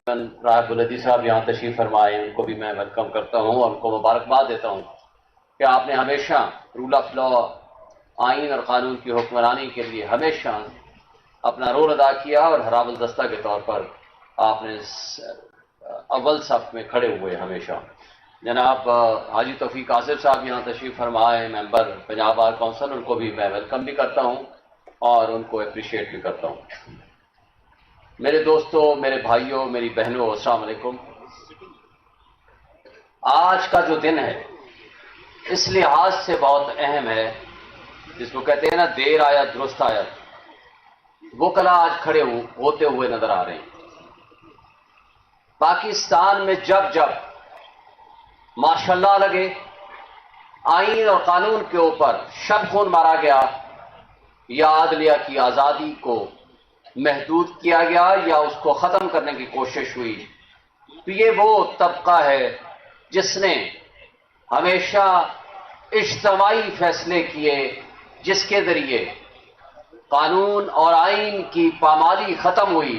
راہب الحدیث صاحب یہاں تشریف فرمائے، ان کو بھی میں ویلکم کرتا ہوں اور ان کو مبارکباد دیتا ہوں کہ آپ نے ہمیشہ رول آف لا، آئین اور قانون کی حکمرانی کے لیے ہمیشہ اپنا رول ادا کیا اور ہراب الدستہ کے طور پر آپ نے اول صف میں کھڑے ہوئے ہمیشہ۔ جناب حاجی توفیق آصف صاحب یہاں تشریف فرمائے، ممبر پنجاب بار کونسل، ان کو بھی میں ویلکم بھی کرتا ہوں اور ان کو اپریشیٹ بھی کرتا ہوں۔ میرے دوستوں، میرے بھائیوں، میری بہنوں، السلام علیکم۔ آج کا جو دن ہے اس لحاظ سے بہت اہم ہے، جس کو کہتے ہیں نا دیر آیا درست آیا۔ وکلا آج کھڑے ہوتے ہوئے نظر آ رہے ہیں۔ پاکستان میں جب جب ماشاءاللہ لگے آئین اور قانون کے اوپر شب خون مارا گیا یا عدلیہ کی آزادی کو محدود کیا گیا یا اس کو ختم کرنے کی کوشش ہوئی، تو یہ وہ طبقہ ہے جس نے ہمیشہ اجتماعی فیصلے کیے، جس کے ذریعے قانون اور آئین کی پامالی ختم ہوئی۔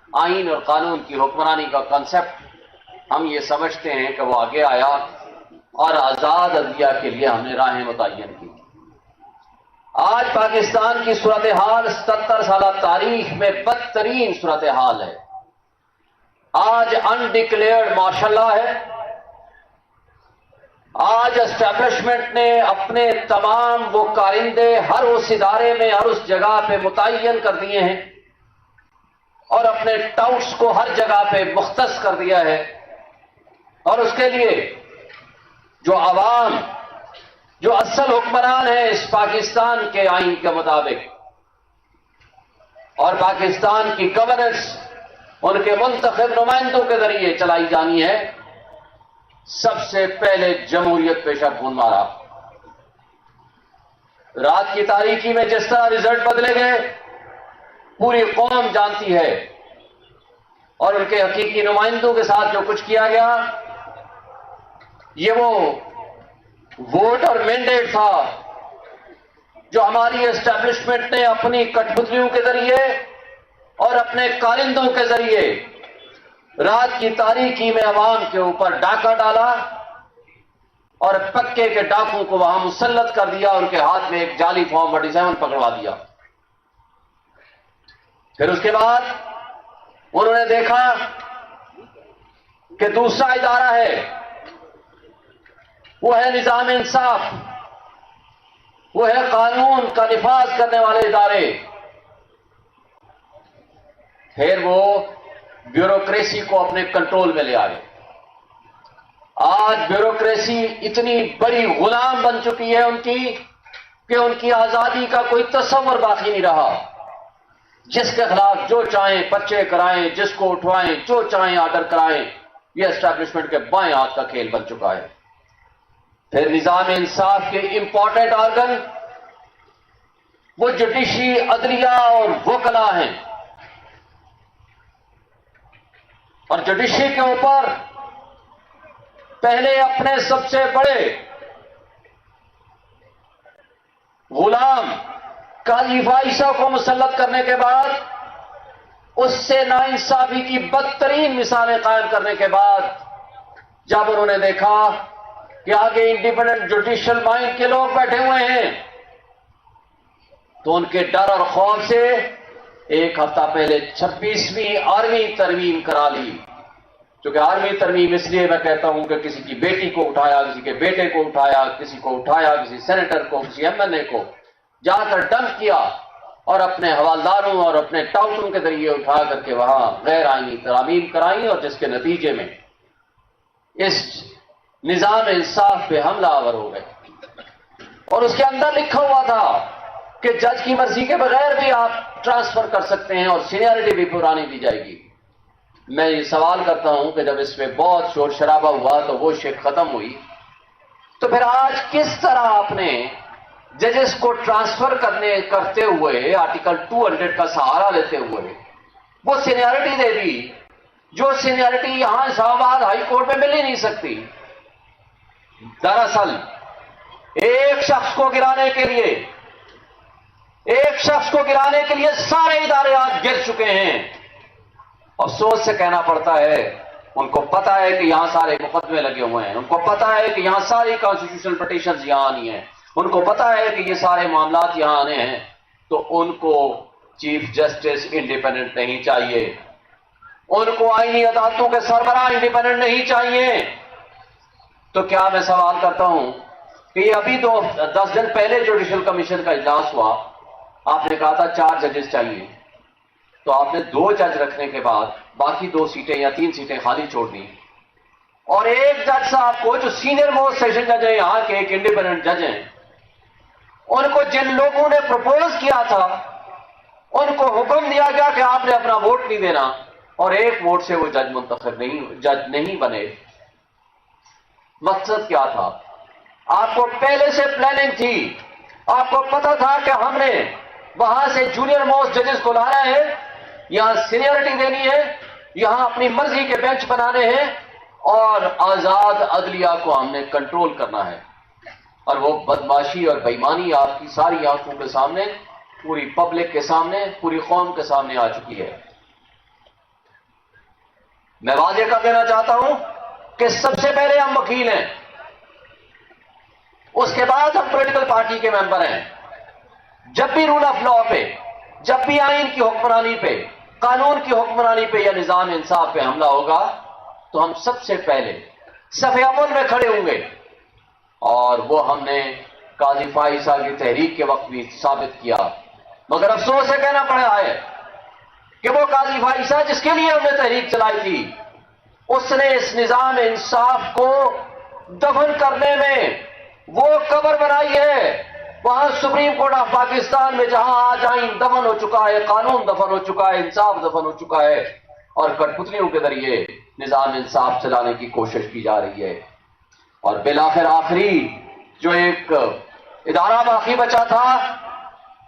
آئین اور قانون کی حکمرانی کا کنسپٹ ہم یہ سمجھتے ہیں کہ وہ آگے آیا اور آزاد عدلیہ کے لیے ہم نے راہیں متعین کی۔ آج پاکستان کی صورتحال 77 سالہ تاریخ میں بدترین صورتحال ہے۔ آج انڈکلیئرڈ مارشل لا ہے۔ آج اسٹیبلشمنٹ نے اپنے تمام وہ کارندے ہر اس ادارے میں، ہر اس جگہ پہ متعین کر دیے ہیں اور اپنے ٹاؤٹس کو ہر جگہ پہ مختص کر دیا ہے، اور اس کے لیے جو عوام، جو اصل حکمران ہیں اس پاکستان کے آئین کے مطابق، اور پاکستان کی گورننس ان کے منتخب نمائندوں کے ذریعے چلائی جانی ہے، سب سے پہلے جمہوریت پہ شب خون مارا۔ رات کی تاریکی میں جس طرح رزلٹ بدلے گئے پوری قوم جانتی ہے، اور ان کے حقیقی نمائندوں کے ساتھ جو کچھ کیا گیا یہ وہ ووٹ اور مینڈیٹ تھا جو ہماری اسٹیبلشمنٹ نے اپنی کٹپتلیوں کے ذریعے اور اپنے کارندوں کے ذریعے رات کی تاریکی میں عوام کے اوپر ڈاکہ ڈالا اور پکے کے ڈاکوں کو وہاں مسلط کر دیا، ان کے ہاتھ میں ایک جعلی فارم 47 پکڑوا دیا۔ پھر اس کے بعد انہوں نے دیکھا کہ دوسرا ادارہ ہے، وہ ہے نظام انصاف، وہ ہے قانون کا نفاذ کرنے والے ادارے۔ پھر وہ بیوروکریسی کو اپنے کنٹرول میں لے آئے۔ آج بیوروکریسی اتنی بڑی غلام بن چکی ہے ان کی کہ ان کی آزادی کا کوئی تصور باقی نہیں رہا۔ جس کے خلاف جو چاہیں پرچے کرائیں، جس کو اٹھوائیں، جو چاہیں آرڈر کرائیں، یہ اسٹیبلشمنٹ کے بائیں ہاتھ کا کھیل بن چکا ہے۔ پھر نظام انصاف کے امپورٹنٹ آرگن وہ جوڈیشری، عدلیہ اور وکلا ہیں، اور جوڈیشری کے اوپر پہلے اپنے سب سے بڑے غلام قاضی فائشہ کو مسلط کرنے کے بعد، اس سے ناانصافی کی بدترین مثالیں قائم کرنے کے بعد، جب انہوں نے دیکھا کہ آگے انڈیپینڈنٹ جوڈیشل مائنڈ کے لوگ بیٹھے ہوئے ہیں، تو ان کے ڈر اور خوف سے ایک ہفتہ پہلے 26ویں آرمی ترمیم کرا لی۔ کیونکہ آرمی ترمیم اس لیے میں کہتا ہوں کہ کسی کی بیٹی کو اٹھایا، کسی کے بیٹے کو اٹھایا، کسی کو اٹھایا، کسی سینیٹر کو، کسی ایم ایل اے کو جا کر ڈمپ کیا اور اپنے حوالداروں اور اپنے ٹاؤٹوں کے ذریعے اٹھا کر کے وہاں غیر آئینی ترامیم کرائی، اور جس کے نتیجے میں اس نظام انصاف پہ حملہ آور ہو گئے۔ اور اس کے اندر لکھا ہوا تھا کہ جج کی مرضی کے بغیر بھی آپ ٹرانسفر کر سکتے ہیں اور سینیئرٹی بھی پرانی دی جائے گی۔ میں یہ سوال کرتا ہوں کہ جب اس میں بہت شور شرابہ ہوا تو وہ شک ختم ہوئی، تو پھر آج کس طرح آپ نے ججز کو ٹرانسفر کرتے ہوئے آرٹیکل 200 کا سہارا لیتے ہوئے وہ سینیئرٹی دے دی جو سینیئرٹی یہاں اسلام آباد ہائی کورٹ میں مل ہی نہیں سکتی؟ دراصل ایک شخص کو گرانے کے لیے سارے ادارے آج گر چکے ہیں۔ افسوس سے کہنا پڑتا ہے، ان کو پتا ہے کہ یہاں سارے مقدمے لگے ہوئے ہیں، ان کو پتا ہے کہ یہاں ساری کانسٹیٹیوشنل پٹیشنز یہاں آنی ہیں، ان کو پتا ہے کہ یہ سارے معاملات یہاں آنے ہیں، تو ان کو چیف جسٹس انڈیپینڈنٹ نہیں چاہیے، ان کو آئینی عدالتوں کے سربراہ انڈیپینڈنٹ نہیں چاہیے۔ تو کیا میں سوال کرتا ہوں کہ یہ ابھی 10 دن پہلے جوڈیشل کمیشن کا اجلاس ہوا، آپ نے کہا تھا 4 ججز چاہیے، تو آپ نے 2 جج رکھنے کے بعد باقی 2 سیٹیں یا 3 سیٹیں خالی چھوڑ دی، اور ایک جج صاحب کو جو سینئر موسٹ سیشن جج ہیں یہاں کے، ایک انڈیپینڈنٹ جج ہیں، ان کو جن لوگوں نے پروپوز کیا تھا ان کو حکم دیا گیا کہ آپ نے اپنا ووٹ نہیں دینا، اور ایک ووٹ سے وہ جج نہیں بنے۔ مقصد کیا تھا؟ آپ کو پہلے سے پلاننگ تھی، آپ کو پتا تھا کہ ہم نے وہاں سے جونیئر موسٹ ججز کو لانا ہے، یہاں سینئرٹی دینی ہے، یہاں اپنی مرضی کے بینچ بنانے ہیں، اور آزاد عدلیہ کو ہم نے کنٹرول کرنا ہے۔ اور وہ بدماشی اور بےایمانی آپ کی ساری آنکھوں کے سامنے، پوری پبلک کے سامنے، پوری قوم کے سامنے آ چکی ہے۔ میں واضح کر دینا چاہتا ہوں کہ سب سے پہلے ہم وکیل ہیں، اس کے بعد ہم پولیٹیکل پارٹی کے ممبر ہیں۔ جب بھی رول آف لا پہ، جب بھی آئین کی حکمرانی پہ، قانون کی حکمرانی پہ یا نظام انصاف پہ حملہ ہوگا تو ہم سب سے پہلے صف اول میں کھڑے ہوں گے، اور وہ ہم نے قاضی فائزہ کی تحریک کے وقت بھی ثابت کیا۔ مگر افسوس سے کہنا پڑا ہے کہ وہ قاضی فائزہ جس کے لیے ہم نے تحریک چلائی تھی، اس نے اس نظام انصاف کو دفن کرنے میں وہ قبر بنائی ہے۔ وہاں سپریم کورٹ آف پاکستان میں جہاں آج آئین دفن ہو چکا ہے، قانون دفن ہو چکا ہے، انصاف دفن ہو چکا ہے، اور کٹ پتلیوں کے ذریعے نظام انصاف چلانے کی کوشش کی جا رہی ہے۔ اور بالآخر آخری جو ایک ادارہ باقی بچا تھا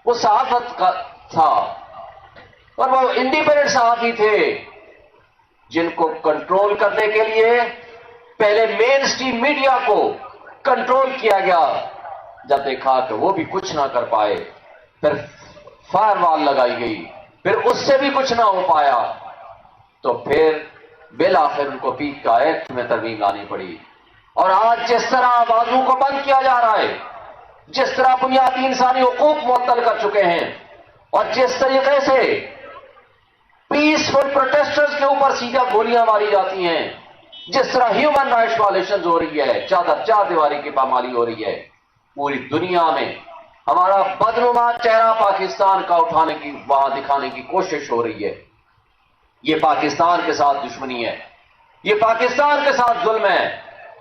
وہ صحافت کا تھا، اور وہ انڈیپینڈنٹ صحافی تھے جن کو کنٹرول کرنے کے لیے پہلے مین اسٹریم میڈیا کو کنٹرول کیا گیا۔ جب دیکھا کہ وہ بھی کچھ نہ کر پائے، پھر فائر وال لگائی گئی، پھر اس سے بھی کچھ نہ ہو پایا، تو پھر بالآخر ان کو پیک کا ایکٹ میں ترمیم لانی پڑی۔ اور آج جس طرح آوازوں کو بند کیا جا رہا ہے، جس طرح بنیادی انسانی حقوق معطل کر چکے ہیں، اور جس طریقے سے پیسفل پروٹیسٹرز کے اوپر سیدھا گولیاں ماری جاتی ہیں، جس طرح ہیومن رائٹس وائلیشنز ہو رہی ہے، چار دیواری کی پامالی ہو رہی ہے، پوری دنیا میں ہمارا بدنما چہرہ پاکستان کا اٹھانے کی، وہاں دکھانے کی کوشش ہو رہی ہے۔ یہ پاکستان کے ساتھ دشمنی ہے، یہ پاکستان کے ساتھ ظلم ہے،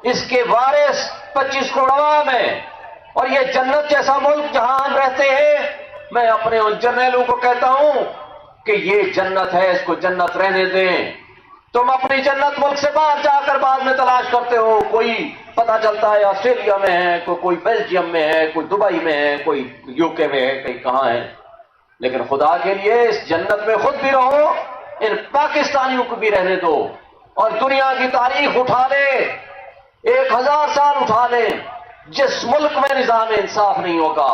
اس کے وارث 25 کروڑ عوام ہیں، اور یہ جنت جیسا ملک جہاں ہم رہتے ہیں، میں اپنے ان جرنیلوں کو کہتا ہوں کہ یہ جنت ہے، اس کو جنت رہنے دیں۔ تم اپنی جنت ملک سے باہر جا کر بعد میں تلاش کرتے ہو، کوئی پتا چلتا ہے آسٹریلیا میں ہے، کوئی بیلجیم میں ہے، کوئی دبئی میں ہے، کوئی UK میں ہے، کہیں کہاں ہے، لیکن خدا کے لیے اس جنت میں خود بھی رہو، ان پاکستانیوں کو بھی رہنے دو، اور دنیا کی تاریخ اٹھا لے، 1000 سال اٹھا لیں، جس ملک میں نظام انصاف نہیں ہوگا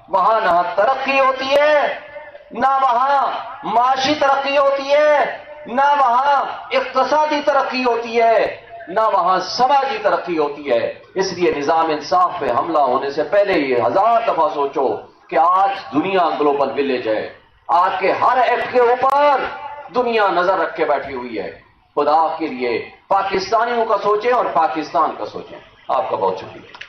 وہاں نہ ترقی ہوتی ہے، نہ وہاں معاشی ترقی ہوتی ہے، نہ وہاں اقتصادی ترقی ہوتی ہے، نہ وہاں سماجی ترقی ہوتی ہے۔ اس لیے نظام انصاف پہ حملہ ہونے سے پہلے یہ 1000 دفعہ سوچو کہ آج دنیا گلوبل ولیج ہے، آج کے ہر ایکٹ کے اوپر دنیا نظر رکھ کے بیٹھی ہوئی ہے۔ خدا کے لیے پاکستانیوں کا سوچیں اور پاکستان کا سوچیں۔ آپ کا بہت شکریہ۔